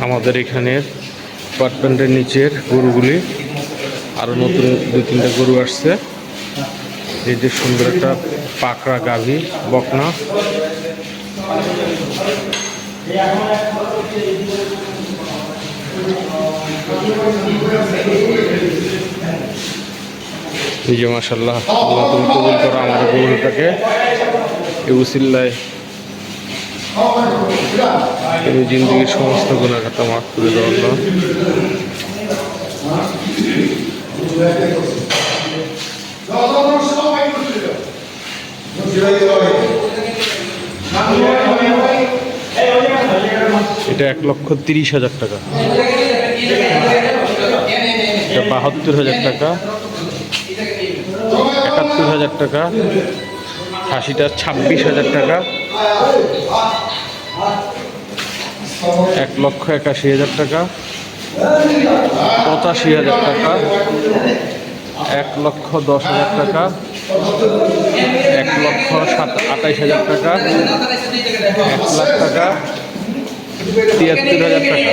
আমাদের এখানের অ্যাপার্টমেন্টের নিচের গরুগুলি আরো নতুন 2-3টা গরু আসছে। এই যে সুন্দর একটা পাকড়া গাভী বকনা। এই যে মাশাআল্লাহ, আল্লাহ তুমি কবুল করো আমার গরুটাকে। এই উসিল্লায় তুমি জিন্দগির সমস্ত গুনাহটা মাফ করে দাও আল্লাহ। এটা 1,30,000 টাকা, এটা 72,000 টাকা, 71,000 টাকা, খাসিটা 26,000 টাকা, 1,81,000 টাকা, 85,000 টাকা, 1,10,000 টাকা, 1,28,000 টাকা, 1,00,000 টাকা, 73,000 টাকা।